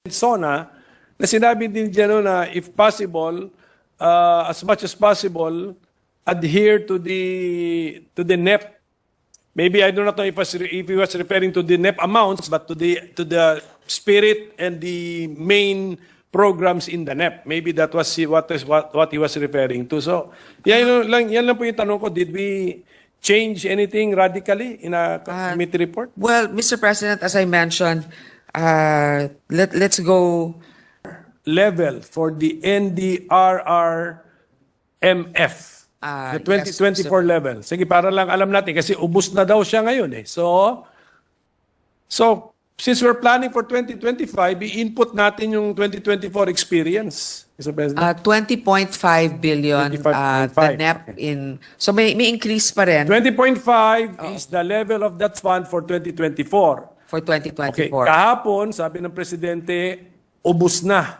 SONA na sinabi din dyan na if possible, as much as possible, adhere to the NEP. Maybe I do not know if he was referring to the NEP amounts, but to the spirit and the main programs in the NEP. Maybe that was what he was referring to. So, yan lang po yung tanong ko. Did we change anything radically in a committee report? Well, Mr. President, as I mentioned, let's go level for the NDRRMF. The 2024 yes, level. Sige, para lang alam natin kasi ubos na daw siya ngayon eh. So since we're planning for 2025, i-input natin yung 2024 experience, Mr. President. 20.5 billion 20.5. the NEP in. So may increase pa rin. 20.5 is the level of that fund for 2024. For 2024. Okay, kahapon, sabi ng Presidente, ubos na.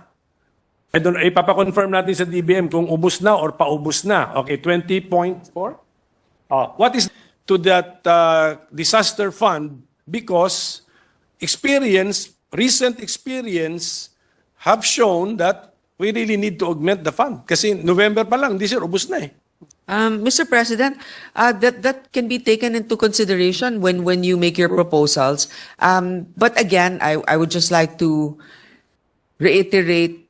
Ipapakonfirm natin sa DBM kung ubos na or paubos na. Okay, 20.4? What is to that disaster fund? Because recent experience have shown that we really need to augment the fund. Kasi November pa lang, this year, ubos na eh. Mr. President, that can be taken into consideration when you make your proposals. But again, I would just like to reiterate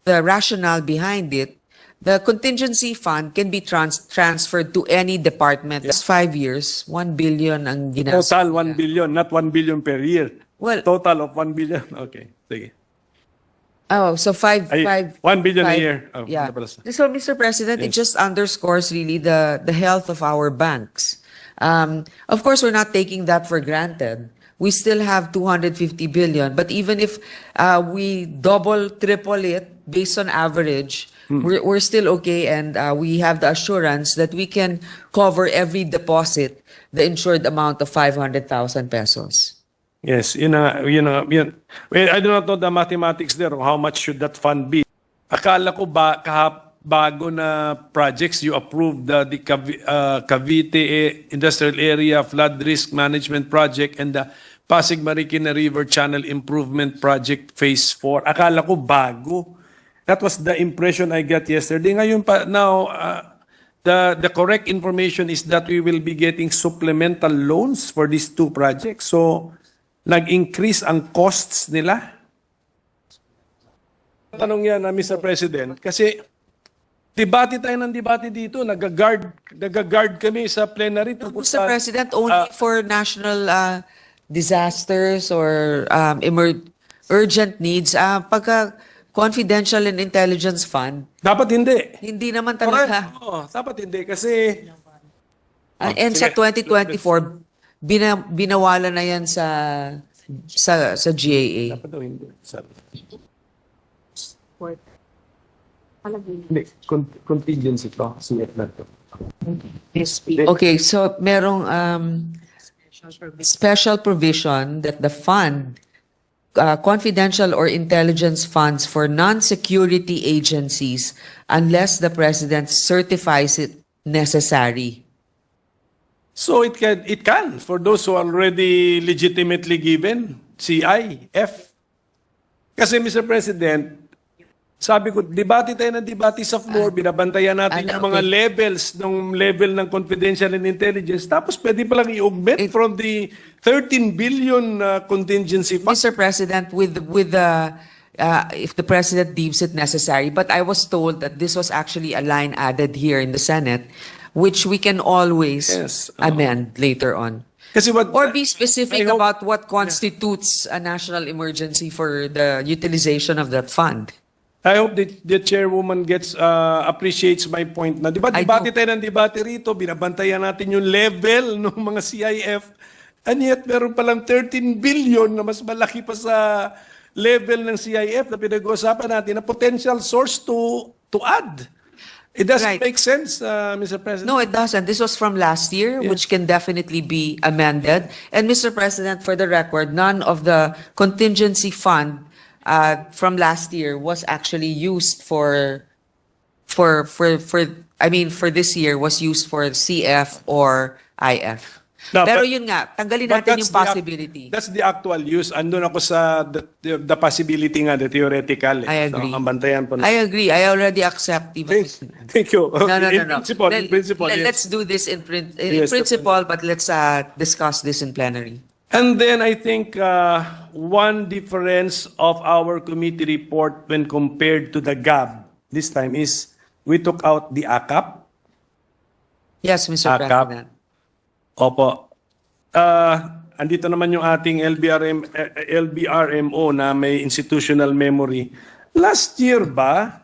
the rationale behind it. The contingency fund can be transferred to any department. It's 5 years, 1 billion ang ginastos. Total 1 billion, not 1 billion per year. Well, total of 1 billion. Okay, sige. Oh, so 1 billion a year. Oh, yeah. So, Mr. President, yes, it just underscores really the health of our banks. Of course, we're not taking that for granted. We still have 250 billion, but even if we double, triple it based on average, we're still okay, and we have the assurance that we can cover every deposit, the insured amount of 500,000 pesos. Yes, well, I do not know the mathematics there of how much should that fund be. Akala ko bago na projects you approved the Cavite Industrial Area Flood Risk Management Project and the Pasig Marikina River Channel Improvement Project Phase 4. Akala ko bago. That was the impression I got yesterday. Ngayon now the correct information is that we will be getting supplemental loans for these two projects. So nag-increase ang costs nila. Tanong yan na Mr. President kasi debate tayo ng debate dito, nag-guard kami sa plenary. Mr. President, only for national disasters or urgent needs, pagka confidential and intelligence fund, dapat hindi. Hindi naman talaga. Oo, dapat hindi kasi and sa 2024 binawalan na yan sa GAA. Dapat daw hindi. Contingency to. Okay, so merong special provision that the fund, confidential or intelligence funds for non-security agencies unless the President certifies it necessary. So it can for those who are already legitimately given CIF. Kasi Mr. President, sabi ko, debate tayo ng debate sa floor, binabantayan natin yung mga levels ng level ng confidential and intelligence. Tapos pwede palang i-augment from the 13 billion contingency fund. Mr. President, with the if the President deems it necessary, but I was told that this was actually a line added here in the Senate, which we can always amend later on. Kasi or be specific about what constitutes a national emergency for the utilization of that fund. I hope that the chairwoman appreciates my point na, di ba, debate tayo ng debate rito, binabantayan natin yung level ng mga CIF, and yet meron palang 13 billion na mas malaki pa sa level ng CIF na pinag-uusapan natin na potential source to add. It doesn't make sense, Mr. President. No, it doesn't. This was from last year, which can definitely be amended. And Mr. President, for the record, none of the contingency fund from last year was actually used for this year was used for CF or IF. No, Pero but- yun nga, tanggalin But natin that's yung possibility. That's the actual use. Andun ako sa the possibility nga, the theoretical. I agree. So, ang bantayan po na. I agree. I already accept even. Thank you. No, no, In no, no. principle, in principle, yes. Let's do this in Yes, principle, but let's discuss this in plenary. And then I think one difference of our committee report when compared to the GAB this time is we took out the AKAP. Yes, Mr. AKAP. President. Opo. Andito naman yung ating LBRMO na may institutional memory. Last year ba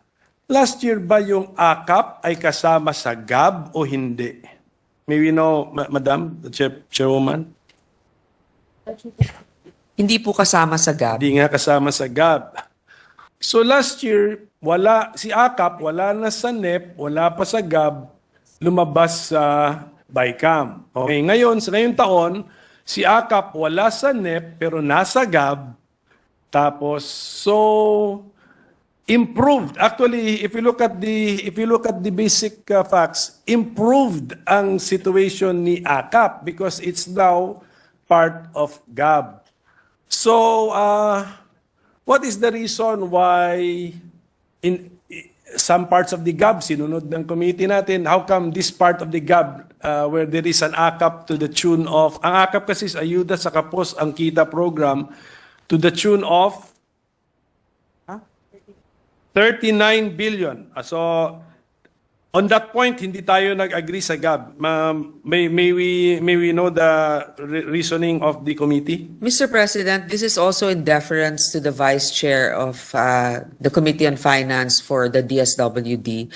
yung AKAP ay kasama sa GAB o hindi? May we know, Madam, Chairwoman? Hindi po kasama sa GAB. Hindi nga kasama sa GAB. So last year, si AKAP, wala na sa NEP, wala pa sa GAB, lumabas sa BICAM. Okay, ngayon, sa ngayong taon, si AKAP wala sa NEP, pero nasa GAB. Tapos, so, improved. Actually, if you look at the basic facts, improved ang situation ni AKAP because it's now part of GAB. So, what is the reason why in some parts of the GAB, sinunod ng committee natin, how come this part of the GAB where there is an AKAP to the tune of, ang AKAP kasi is Ayuda sa Kapos ang Kita program to the tune of 39 billion. So, on that point, hindi tayo nag-agree sa GAB. May we know the reasoning of the committee? Mr. President, this is also in deference to the Vice Chair of the Committee on Finance for the DSWD.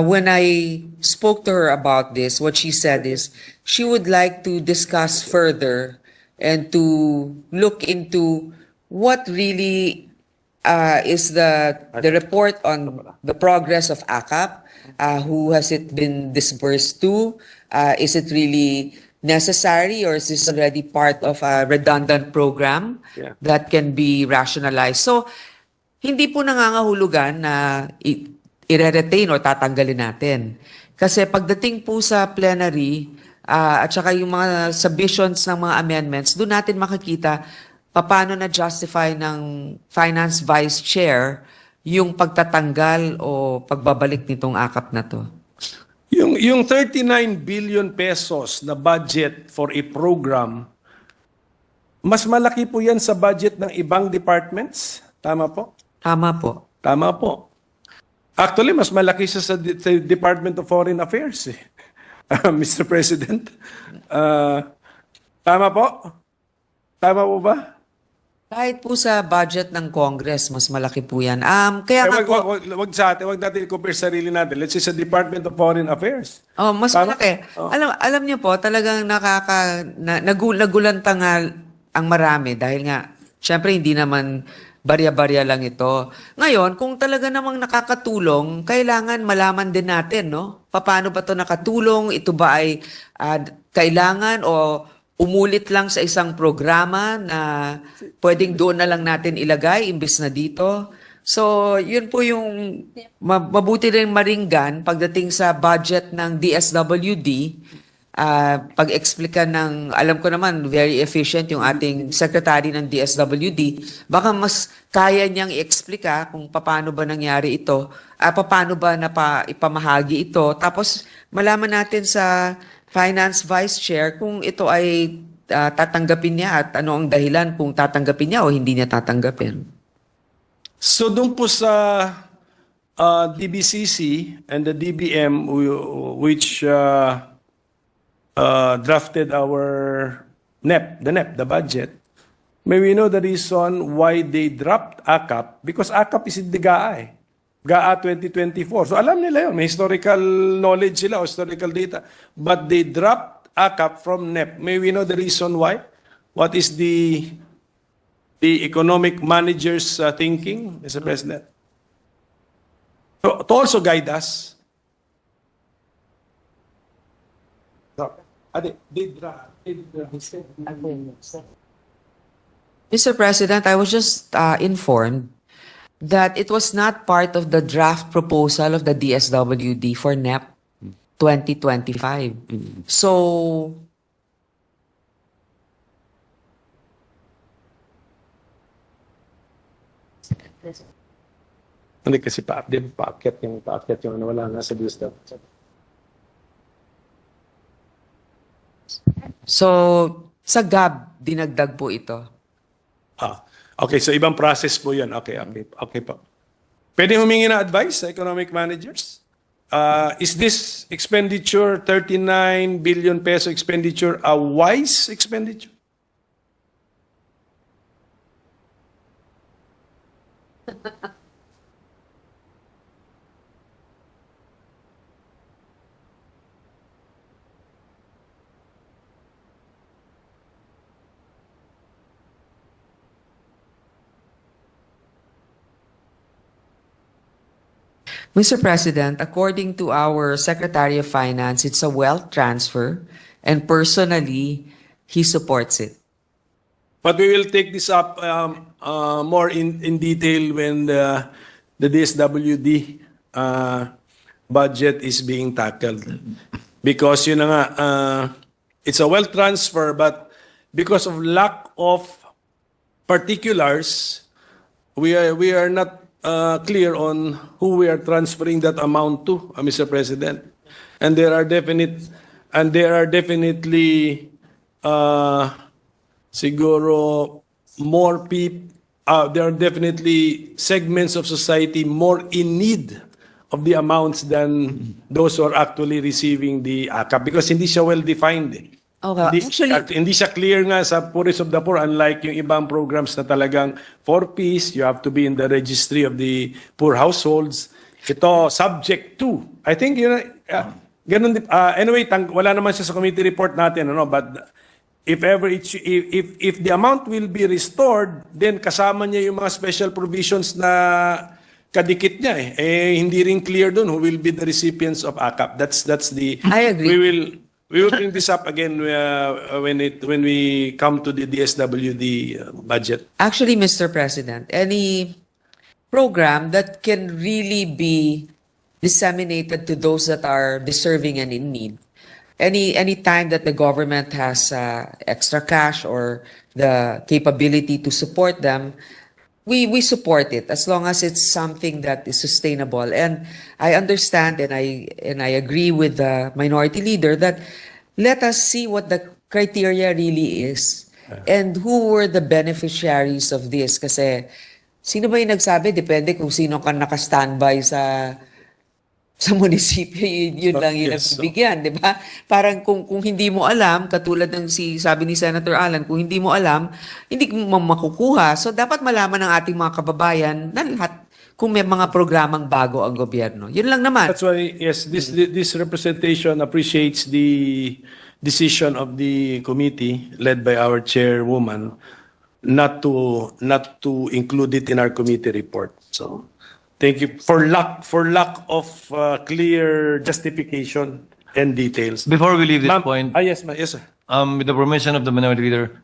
When I spoke to her about this, what she said is she would like to discuss further and to look into what really is the report on the progress of AKAP. Who has it been disbursed to? Is it really necessary or is this already part of a redundant program that can be rationalized? So, hindi po nangangahulugan na i-retain or tatanggalin natin. Kasi pagdating po sa plenary at saka yung mga submissions ng mga amendments, doon natin makikita paano na-justify ng Finance Vice Chair yung pagtatanggal o pagbabalik nitong AKAP na to? Yung 39 billion pesos na budget for a program, mas malaki po yan sa budget ng ibang departments? Tama po? Tama po. Tama po. Actually, mas malaki siya sa Department of Foreign Affairs, Mr. President. Tama po? Tama po ba? Kahit po sa budget ng Congress, mas malaki po yan. Kaya nga po, wag natin i-compare sarili natin. Let's say sa Department of Foreign Affairs. mas Tama? malaki. Oh. Alam niyo po, talagang nagulanta nga ang marami dahil nga, syempre hindi naman barya-barya lang ito. Ngayon, kung talaga namang nakakatulong, kailangan malaman din natin, no? Paano ba ito nakatulong? Ito ba ay kailangan o umulit lang sa isang programa na pwedeng doon na lang natin ilagay imbis na dito? So, yun po yung mabuti rin maringgan pagdating sa budget ng DSWD. Pag-explica ng, alam ko naman, very efficient yung ating secretary ng DSWD. Baka mas kaya niyang i-explica kung paano ba nangyari ito, paano ba ipamahagi ito. Tapos, malaman natin sa Finance Vice Chair kung ito ay tatanggapin niya at ano ang dahilan kung tatanggapin niya o hindi niya tatanggapin. So doon po sa DBCC and the DBM which drafted our the budget, may we know the reason why they dropped AKAP? Because AKAP is in the GAA. GAA 2024. So alam nila yun. May historical knowledge sila o historical data. But they dropped AKAP from NEP. May we know the reason why? What is the economic manager's thinking, Mr. President? To also guide us. Mr. President, I was just informed that it was not part of the draft proposal of the DSWD for NEP 2025. So, Hindi kasi paakyat yung ano, wala nga sa DSWD. So, sa GAB, dinagdag po ito. Okay, so ibang process po yun. Okay po. Pwede humingi na advice sa economic managers? Is this expenditure, 39 billion peso expenditure, a wise expenditure? Mr. President, according to our Secretary of Finance, it's a wealth transfer, and personally, he supports it. But we will take this up more in detail when the DSWD budget is being tackled. Because yun na nga, it's a wealth transfer, but because of lack of particulars, we are not clear on who we are transferring that amount to, Mr. President. And there are definitely siguro more people, there are definitely segments of society more in need of the amounts than those who are actually receiving the AKAP because hindi siya well defined. Okay. Hindi siya clear nga sa poorest of the poor, unlike yung ibang programs na talagang 4Ps, you have to be in the registry of the poor households. Ito, subject to. I think, ganun, anyway, wala naman siya sa committee report natin, but if ever if the amount will be restored, then kasama niya yung mga special provisions na kadikit niya hindi rin clear dun who will be the recipients of AKAP. That's the I agree. We will bring this up again when we come to the DSWD budget. Actually, Mr. President, any program that can really be disseminated to those that are deserving and in need, any time that the government has extra cash or the capability to support them, we support it as long as it's something that is sustainable. And I understand and I agree with the minority leader that let us see what the criteria really is and who were the beneficiaries of this. Kasi sino ba yung nagsabi? Depende kung sino ka naka-standby sa munisipyo, yun lang yung nagbibigyan, di ba? Parang kung hindi mo alam, katulad ng sabi ni Senator Alan, kung hindi mo alam, hindi mo makukuha. So dapat malaman ng ating mga kababayan na lahat kung may mga programang bago ang gobyerno. Yun lang naman. That's why, yes, this representation appreciates the decision of the committee led by our chairwoman not to include it in our committee report. So thank you for lack of clear justification and details. Before we leave this point, yes, yes, sir. with the permission of the minority leader,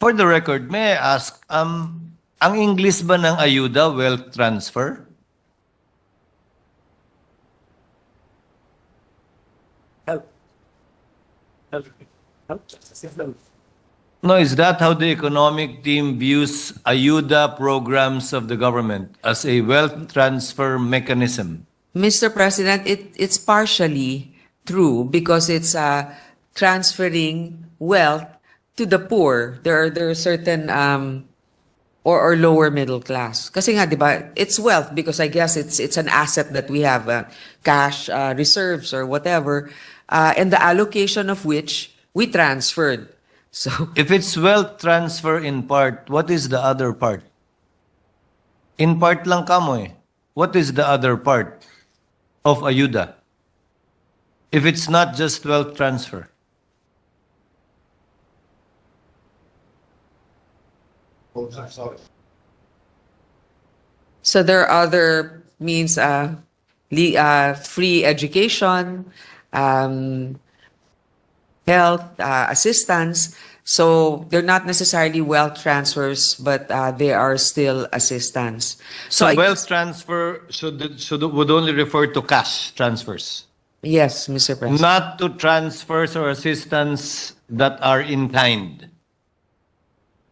for the record, may I ask, ang English ba ng ayuda wealth transfer? Help. No, is that how the economic team views ayuda programs of the government as a wealth transfer mechanism? Mr. President, it's partially true because it's transferring wealth to the poor. There are certain or lower middle class. Kasi nga, di ba, it's wealth because I guess it's an asset that we have, cash reserves or whatever, and the allocation of which we transferred. So If it's wealth transfer in part, what is the other part? In part lang kamo eh. What is the other part of ayuda? If it's not just wealth transfer. So there are other means, free education, health assistance. So they're not necessarily wealth transfers, but they are still assistance. So wealth transfer would only refer to cash transfers, Yes, Mr. President. not to transfers or assistance that are in kind.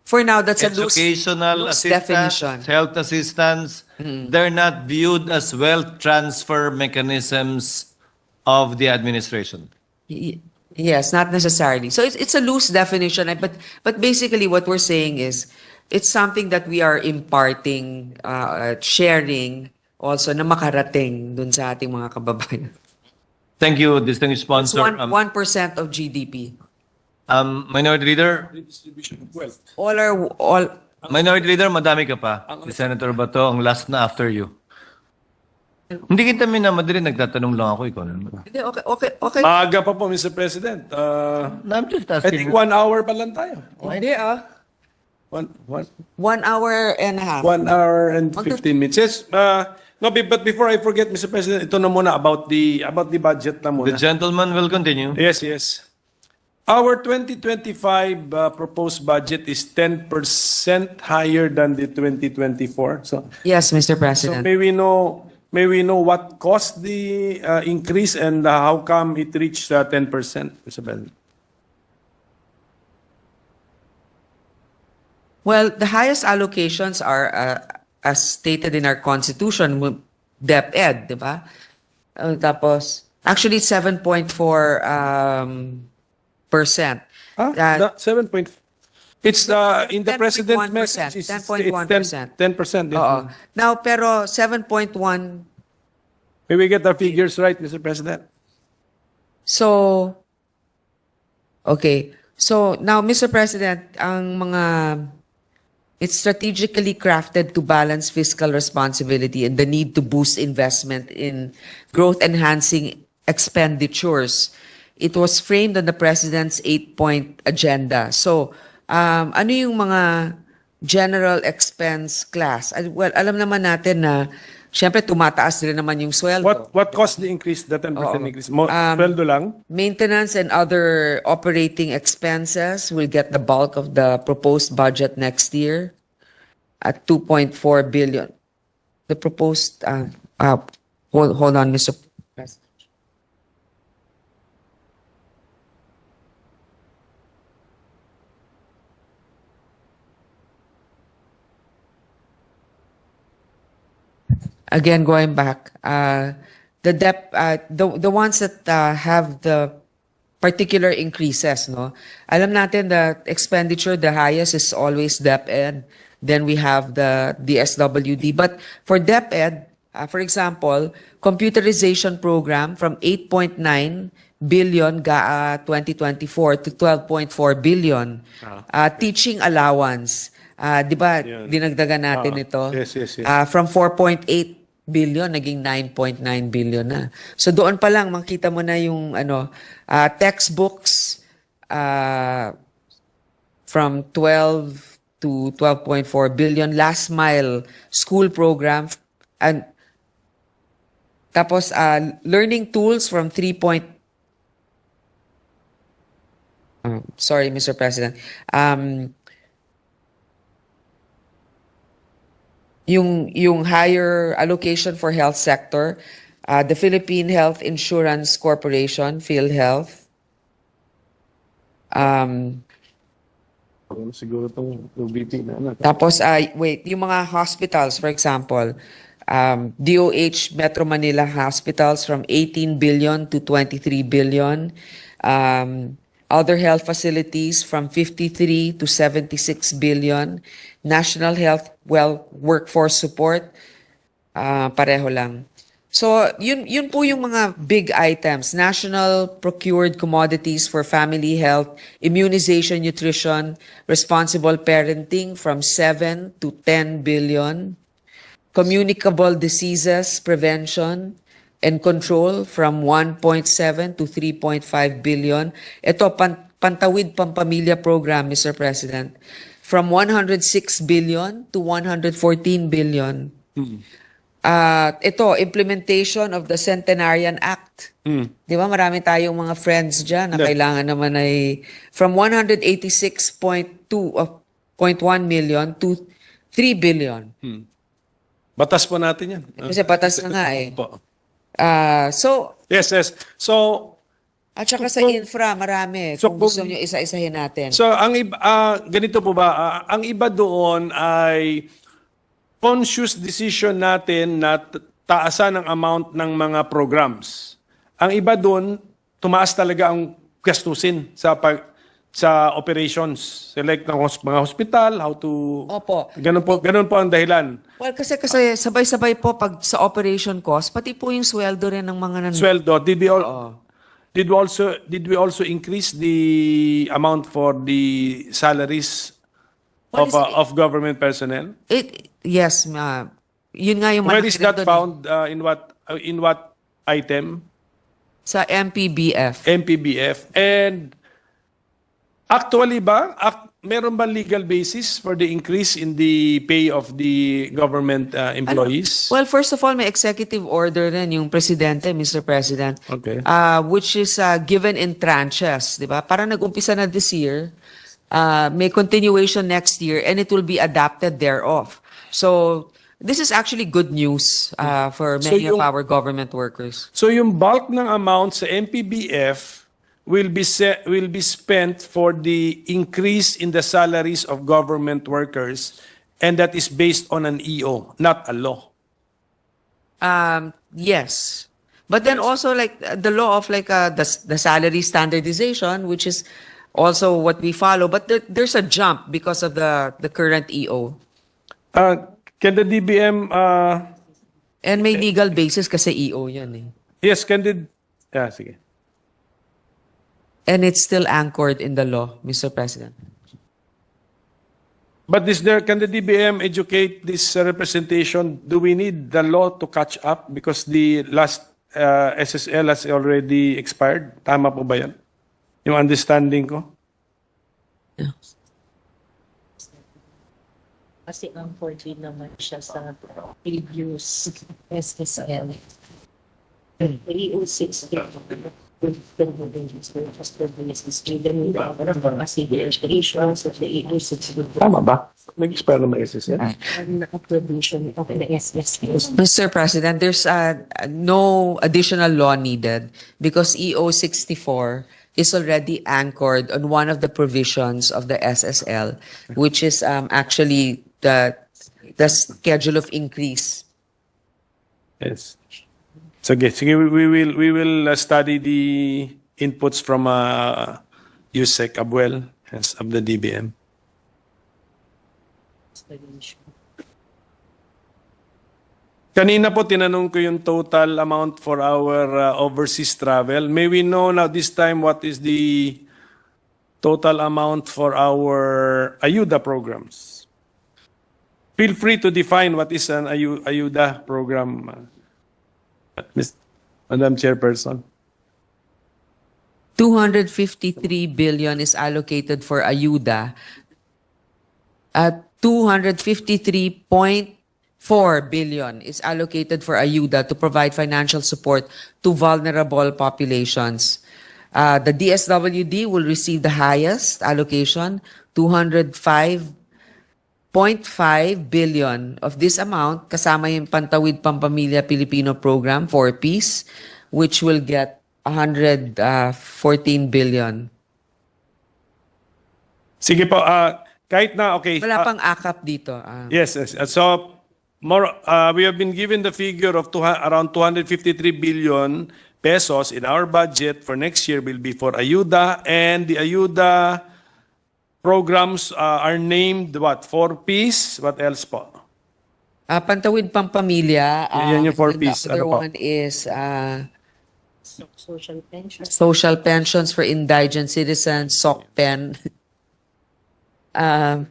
For now, that's a loose educational loose assistance, definition. health assistance, they're not viewed as wealth transfer mechanisms of the administration. Yes, not necessarily. So it's a loose definition, but basically what we're saying is it's something that we are imparting, sharing also na makarating dun sa ating mga kababayan. Thank you, distinguished It's sponsor. 1% of GDP. Minority Leader, Redistribution of wealth. All Minority Leader, madami ka pa. Si Senator Bato, ang last na after you. Hindi kita minamadali, nagtatanong lang ako, ikaw naman. Hindi, okay. Maaga pa po, Mr. President. I'm just I think asking. 1 hour pa lang tayo. Hindi 1 hour and a half. 1 hour and 15 minutes. Yes, no, but before I forget, Mr. President, ito na muna about the budget na muna. The gentleman will continue. Yes, yes. Our 2025 proposed budget is 10% higher than the 2024. So Yes, Mr. President. may we know what caused the increase and how come it reached 10%, Mr. President? Well, the highest allocations are, as stated in our constitution, DepEd, di ba? Tapos, actually, 7.4%. Huh? 7 point. It's in the president's 10.1%, message. It's 10.1%. 10%. Yes. Oo. Now, pero 7.1, May we get the figures right, Mr. President? so, okay. So, now, Mr. President, it's strategically crafted to balance fiscal responsibility and the need to boost investment in growth-enhancing expenditures. It was framed on the President's 8-point agenda. So, ano yung mga general expense class? Well, alam naman natin na, syempre, tumataas din naman yung sweldo. What caused the increase, the 10% increase? Sweldo lang? Maintenance and other operating expenses will get the bulk of the proposed budget next year at 2.4 billion. The proposed, hold on, Mr. President. Again, going back, the ones that have the particular increases, no? Alam natin the expenditure, the highest is always DepEd. Then we have the DSWD. But for DepEd, for example, computerization program from 8.9 billion 2024 to 12.4 billion. Teaching allowance. Di ba, dinagdagan natin ito? Yes. From 4.8 billion, naging 9.9 billion na. So doon pa lang, makita mo na yung textbooks from 12 to 12.4 billion. Last mile school program. And tapos, learning tools from 3. Sorry, Mr. President. Yung higher allocation for health sector, the Philippine Health Insurance Corporation, PhilHealth. Siguro itong VP na. Tapos, yung mga hospitals, for example, DOH Metro Manila hospitals from 18 billion to 23 billion. Other health facilities from 53 to 76 billion. National Health Workforce Support, pareho lang. So, yun po yung mga big items. National Procured Commodities for Family Health, Immunization, Nutrition, Responsible Parenting from 7 to 10 billion. Communicable Diseases Prevention and Control from 1.7 to 3.5 billion. Ito, Pantawid Pampamilya Program, Mr. President, from 106 billion to 114 billion. Ito, implementation of the Centenarian Act. Di ba, marami tayong mga friends dyan na kailangan naman ay from 186.1 million to 3 billion. Batas po natin yan. Kasi batas na nga eh. Po. So, Yes. So, At saka sa infra, marami. So Kung gusto nyo isa-isahin natin. So ang iba, ganito po ba, ang iba doon ay conscious decision natin na taasan ang amount ng mga programs. Ang iba doon, tumaas talaga ang gastusin sa operations. Select ng mga hospital, how to... Opo. Ganun po ang dahilan. Well, kasi sabay-sabay po pag sa operation cost, pati po yung sweldo rin ng mga Sweldo, did we also increase the amount for the salaries of government personnel? Yes, yun nga yung Where malaki is rin that doon found? In what item? sa MPBF. MPBF. And actually meron ba legal basis for the increase in the pay of the government employees? Well, first of all, may executive order rin yung presidente, Mr. President. Okay. Which is given in tranches, di ba? Parang nag-umpisa na this year, may continuation next year, and it will be adapted thereof. So, this is actually good news for many of our government workers. So yung bulk ng amount sa MPBF will be spent for the increase in the salaries of government workers, and that is based on an EO, not a law. Yes. But then also like the law of like the salary standardization, which is also what we follow, but there's a jump because of the current EO. Can the DBM And may legal basis kasi EO yan eh. yes, sige. And it's still anchored in the law, Mr. President. But can the DBM educate this representation? Do we need the law to catch up because the last SSL has already expired? Tama po ba yan? Yung understanding ko? Kasi ang 4G naman siya sa previous SSL. 306 Tama ba? Nag-expire naman SSL? Mr. President, there's no additional law needed because EO 64 is already anchored on one of the provisions of the SSL, which is actually the schedule of increase. Yes. Sige, we will study the inputs from USEC Abuel of the DBM. Kanina po tinanong ko yung total amount for our overseas travel. May we know now this time what is the total amount for our ayuda programs? Feel free to define what is an ayuda program, Madam Chairperson. 253 billion is allocated for ayuda. 253.4 billion is allocated for ayuda to provide financial support to vulnerable populations. The DSWD will receive the highest allocation, 205.5 billion. Of this amount, kasama yung Pantawid Pampamilya Pilipino Program, 4Ps, which will get 114 billion. Sige po, kahit na, okay. Wala pang akap dito. Yes. So, we have been given the figure of around 253 billion pesos in our budget for next year will be for ayuda, and the ayuda programs are named what? 4Ps? What else po? Pantawid Pampamilya. Yan yung 4Ps. The other Ano po? one is social pensions. social pensions for indigent citizens, SOCPEN. And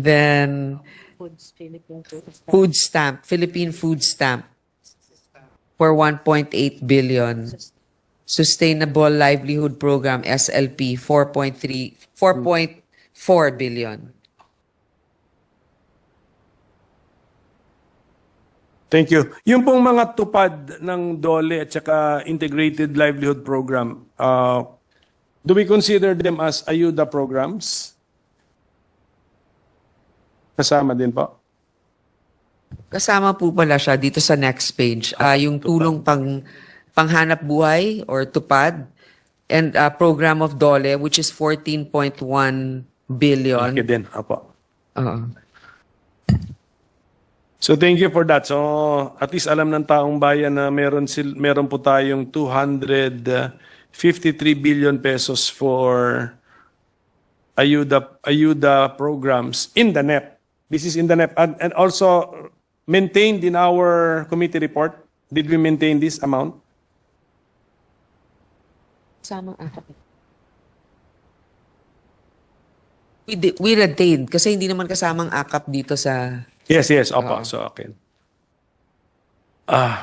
then Foods, Philippine Foods. food stamp, Philippine food stamp for 1.8 billion. Sustainable Livelihood Program, SLP, 4.4 billion. Thank you. Yung pong mga tupad ng DOLE at saka Integrated Livelihood Program, do we consider them as ayuda programs? Kasama din po? Kasama po pala siya dito sa next page. Yung tulong pang Panghanap Buhay or Tupad, and program of DOLE, which is 14.1 billion. Laki din. Apo. Oo. So thank you for that. So at least alam ng taong bayan na meron po tayong 253 billion pesos for ayuda programs in the NEP. This is in the NEP and also maintained in our committee report. Did we maintain this amount? Kasamang akap. We retained kasi hindi naman kasamang akap dito sa... Yes, opo. So, okay.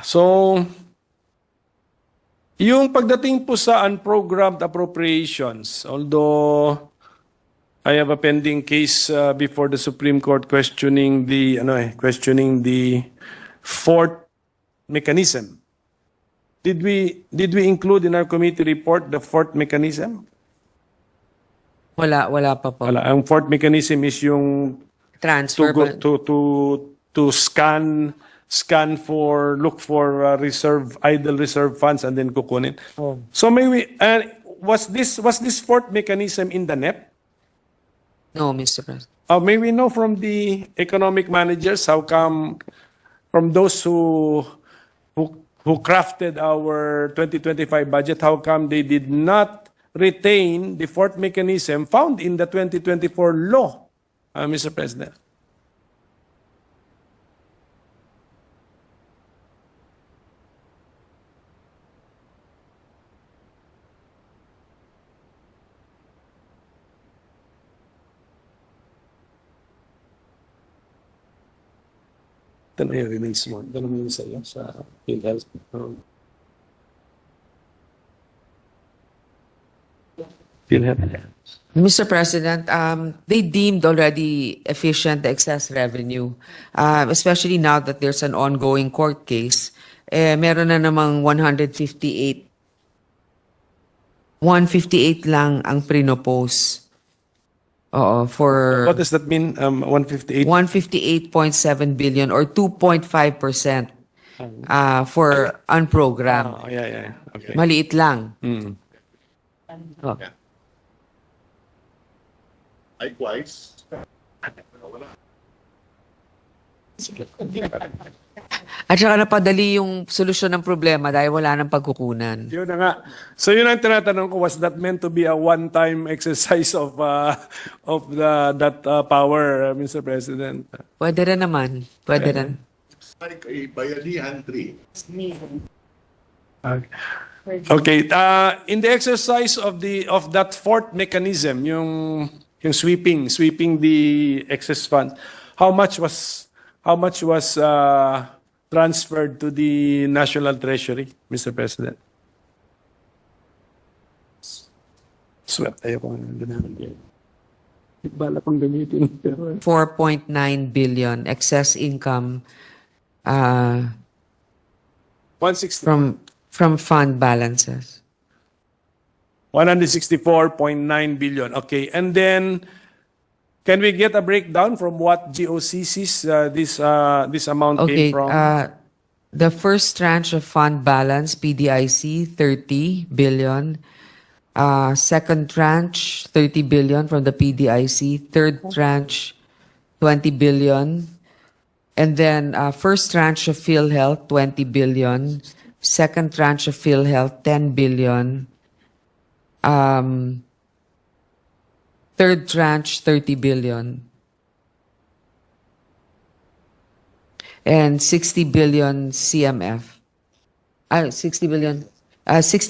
So, yung pagdating po sa unprogrammed appropriations, although I have a pending case before the Supreme Court questioning the fourth mechanism. Did we include in our committee report the fourth mechanism? Wala pa po. Wala. Ang fourth mechanism is yung Transfer. to look for idle reserve funds and then kukunin. Oh. So may we was this fourth mechanism in the NEP? No, Mr. President. May we know from the economic managers how come from those who crafted our 2025 budget, how come they did not retain the fourth mechanism found in the 2024 law? Mr. President. Ito na yung release mo. Ito naman yung sa'yo sa PhilHealth. PhilHealth. Mr. President, they deemed already efficient the excess revenue, especially now that there's an ongoing court case. Meron na namang 158 lang ang prinopose. Oo, for... What does that mean? 158? 158.7 billion or 2.5% for unprogrammed. Oh, yeah. Okay. Maliit lang. Oh. Likewise. At saka napadali yung solusyon ng problema dahil wala nang pagkukunan. Yun na nga. So yun ang tinatanong ko, was that meant to be a one-time exercise of that power, Mr. President? Pwede rin naman. Pwede rin. It's like a bayanihan tree. Okay. In the exercise of that fourth mechanism, yung sweeping the excess funds, how much was transferred to the National Treasury, Mr. President? Sweat, ayoko nga ganahan. Bala pang gamitin. 4.9 billion excess income 160. from fund balances. 164.9 billion. Okay. And then, can we get a breakdown from what GOCCs this amount Okay, came from? the first tranche of fund balance, PDIC, 30 billion. Second tranche, 30 billion from the PDIC. Third tranche, 20 billion. And then first tranche of PhilHealth, 20 billion. Second tranche of PhilHealth, 10 billion. Third tranche, 30 billion. And 60 billion CMF. 60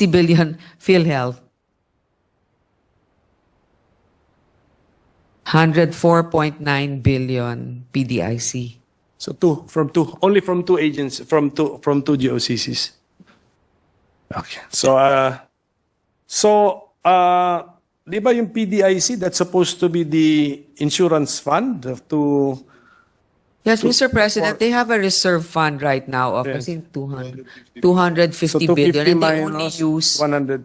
billion PhilHealth. 104.9 billion PDIC. So only from two agents, from two GOCCs. Okay. Di ba yung PDIC, that's supposed to be the insurance fund to... Yes, Mr. President, they have a reserve fund right now of, I Yes. think, 250 billion. And they only use 100.